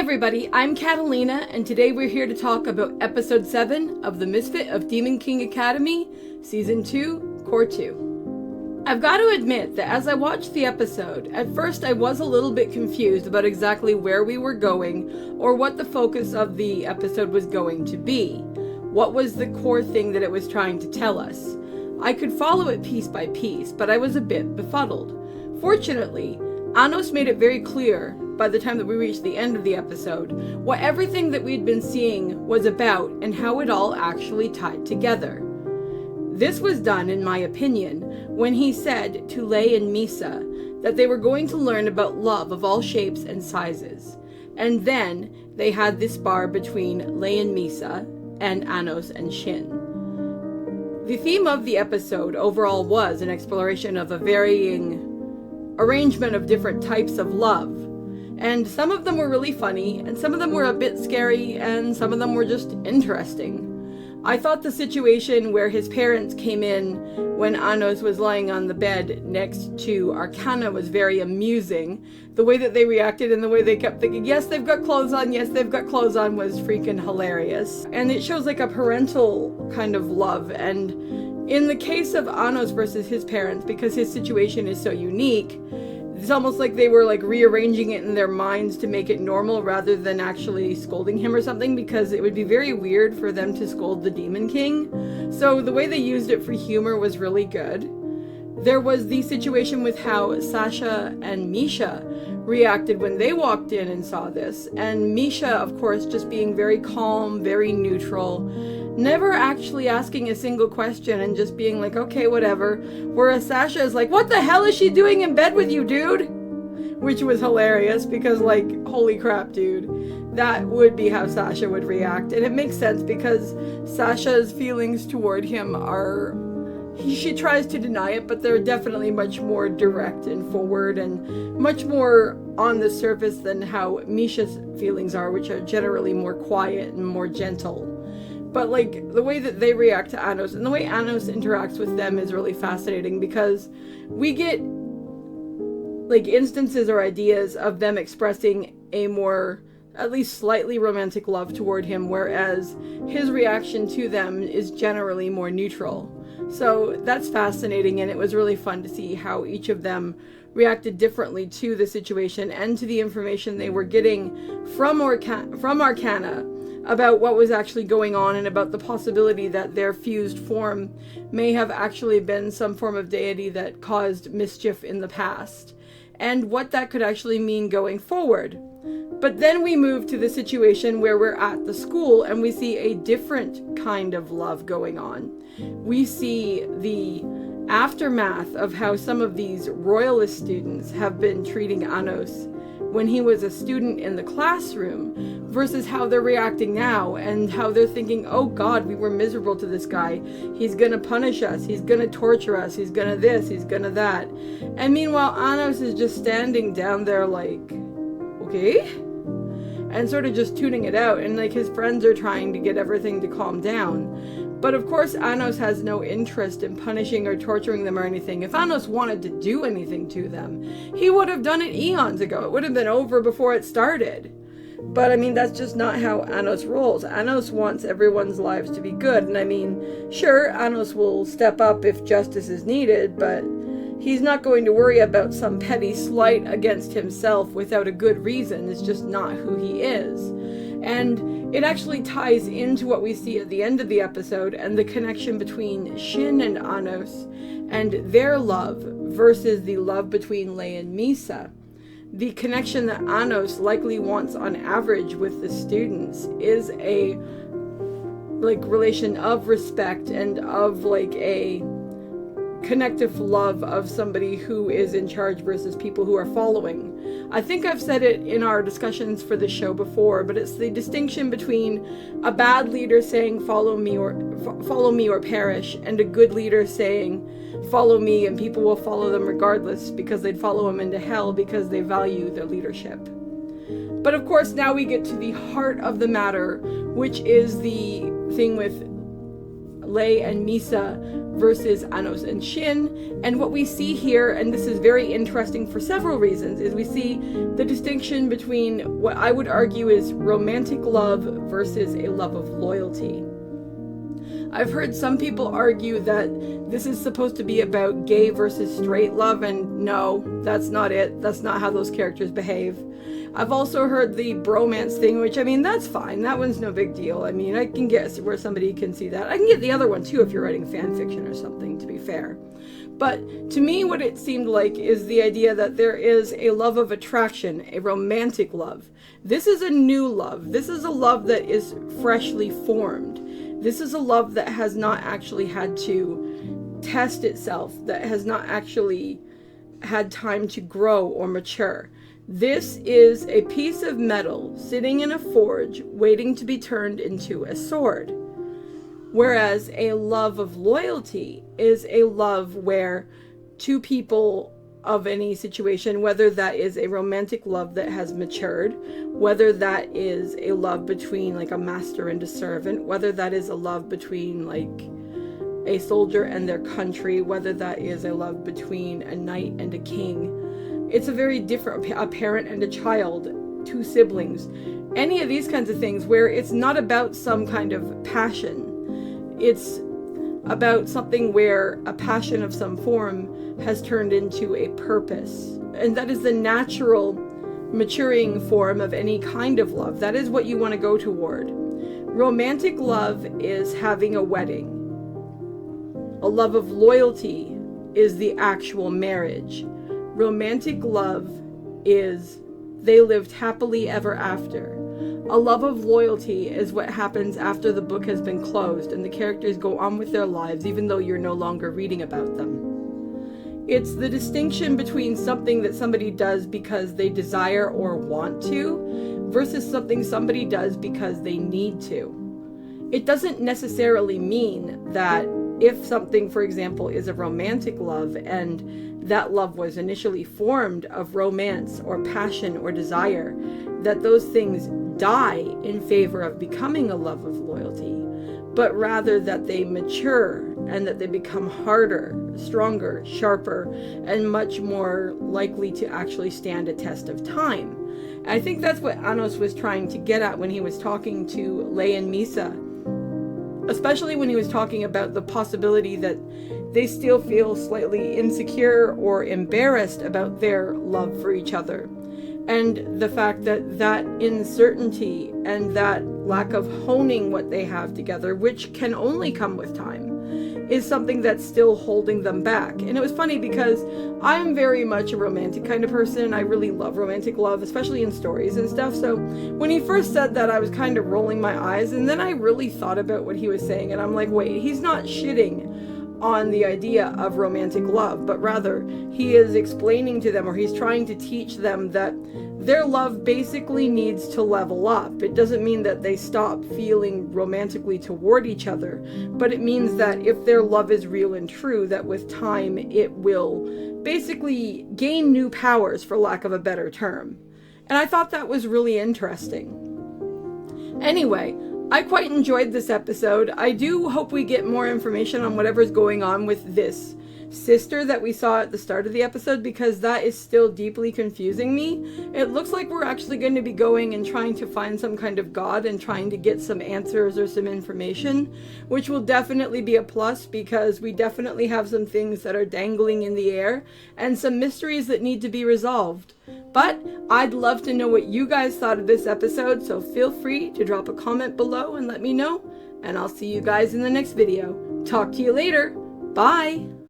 everybody, I'm Katallina, and today we're here to talk about episode 7 of the Misfit of Demon King Academy, season 2, core 2. I've got to admit that as I watched the episode, at first I was a little bit confused about exactly where we were going or what the focus of the episode was going to be. What was the core thing that it was trying to tell us? I could follow it piece by piece, but I was a bit befuddled. Fortunately, Anos made it very clear by the time that we reached the end of the episode what everything that we'd been seeing was about and how it all actually tied together. This was done, in my opinion, when he said to Lei and Misa that they were going to learn about love of all shapes and sizes. And then they had this bar between Lei and Misa and Anos and Shin. The theme of the episode overall was an exploration of a varying arrangement of different types of love. And some of them were really funny, and some of them were a bit scary, and some of them were just interesting. I thought the situation where his parents came in when Anos was lying on the bed next to Arcana was very amusing. The way that they reacted and the way they kept thinking, yes, they've got clothes on, yes, they've got clothes on, was freaking hilarious. And it shows like a parental kind of love. And in the case of Anos versus his parents, because his situation is so unique, it's almost like they were like rearranging it in their minds to make it normal rather than actually scolding him or something, because it would be very weird for them to scold the Demon King. So the way they used it for humor was really good. There was the situation with how Sasha and Misha reacted when they walked in and saw this. And Misha, of course, just being very calm, very neutral, never actually asking a single question and just being like, okay, whatever. Whereas Sasha is like, what the hell is she doing in bed with you, dude? Which was hilarious because, like, holy crap, dude. That would be how Sasha would react. And it makes sense because Sasha's feelings toward him are... She tries to deny it, but they're definitely much more direct and forward and much more on the surface than how Misha's feelings are, which are generally more quiet and more gentle. But, like, the way that they react to Anos and the way Anos interacts with them is really fascinating because we get, like, instances or ideas of them expressing a more, at least slightly romantic love toward him, whereas his reaction to them is generally more neutral. So that's fascinating, and it was really fun to see how each of them reacted differently to the situation and to the information they were getting from Arcana about what was actually going on and about the possibility that their fused form may have actually been some form of deity that caused mischief in the past, and what that could actually mean going forward. But then we move to the situation where we're at the school and we see a different kind of love going on. We see the aftermath of how some of these royalist students have been treating Anos when he was a student in the classroom versus how they're reacting now and how they're thinking, oh God, we were miserable to this guy. He's gonna punish us. He's gonna torture us. He's gonna this. He's gonna that. And meanwhile, Anos is just standing down there like, okay? And sort of just tuning it out. And like his friends are trying to get everything to calm down. But of course, Anos has no interest in punishing or torturing them or anything. If Anos wanted to do anything to them, he would have done it eons ago. It would have been over before it started. But I mean, that's just not how Anos rolls. Anos wants everyone's lives to be good. And I mean, sure, Anos will step up if justice is needed, but he's not going to worry about some petty slight against himself without a good reason. It's just not who he is. And it actually ties into what we see at the end of the episode and the connection between Shin and Anos and their love versus the love between Lei and Misa. The connection that Anos likely wants on average with the students is a relation of respect and of a connective love of somebody who is in charge versus people who are following. I think I've said it in our discussions for the show before, but it's the distinction between a bad leader saying follow me or perish, and a good leader saying follow me and people will follow them regardless because they'd follow them into hell because they value their leadership. But of course, now we get to the heart of the matter, which is the thing with Lei and Misa versus Anos and Shin. And what we see here, and this is very interesting for several reasons, is we see the distinction between what I would argue is romantic love versus a love of loyalty. I've heard some people argue that this is supposed to be about gay versus straight love, and no, that's not it. That's not how those characters behave. I've also heard the bromance thing, which, I mean, that's fine. That one's no big deal. I mean, I can get where somebody can see that. I can get the other one, too, if you're writing fan fiction or something, to be fair. But to me, what it seemed like is the idea that there is a love of attraction, a romantic love. This is a new love. This is a love that is freshly formed. This is a love that has not actually had to test itself, that has not actually had time to grow or mature. This is a piece of metal sitting in a forge waiting to be turned into a sword. Whereas a love of loyalty is a love where two people of any situation, whether that is a romantic love that has matured, whether that is a love between like a master and a servant, whether that is a love between like a soldier and their country, whether that is a love between a knight and a king. It's a very different, a parent and a child, two siblings, any of these kinds of things where it's not about some kind of passion. It's about something where a passion of some form has turned into a purpose. And that is the natural maturing form of any kind of love. That is what you want to go toward. Romantic love is having a wedding. A love of loyalty is the actual marriage. Romantic love is they lived happily ever after. A love of loyalty is what happens after the book has been closed and the characters go on with their lives even though you're no longer reading about them. It's the distinction between something that somebody does because they desire or want to versus something somebody does because they need to. It doesn't necessarily mean that if something, for example, is a romantic love and that love was initially formed of romance or passion or desire, that those things die in favor of becoming a love of loyalty, but rather that they mature and that they become harder, stronger, sharper, and much more likely to actually stand a test of time. And I think that's what Anos was trying to get at when he was talking to Lei and Misa, especially when he was talking about the possibility that they still feel slightly insecure or embarrassed about their love for each other. And the fact that that uncertainty and that lack of honing what they have together, which can only come with time, is something that's still holding them back. And it was funny because I'm very much a romantic kind of person. I really love romantic love, especially in stories and stuff. So when he first said that, I was kind of rolling my eyes. And then I really thought about what he was saying. And I'm like, wait, he's not shitting on the idea of romantic love, but rather he is explaining to them, or he's trying to teach them, that their love basically needs to level up. It doesn't mean that they stop feeling romantically toward each other, but it means that if their love is real and true, that with time it will basically gain new powers, for lack of a better term. And I thought that was really interesting. Anyway, I quite enjoyed this episode. I do hope we get more information on whatever's going on with this sister that we saw at the start of the episode, because that is still deeply confusing me. It looks like we're actually going to be going and trying to find some kind of god and trying to get some answers or some information, which will definitely be a plus, because we definitely have some things that are dangling in the air and some mysteries that need to be resolved. But I'd love to know what you guys thought of this episode, so feel free to drop a comment below and let me know, and I'll see you guys in the next video. Talk to you later. Bye!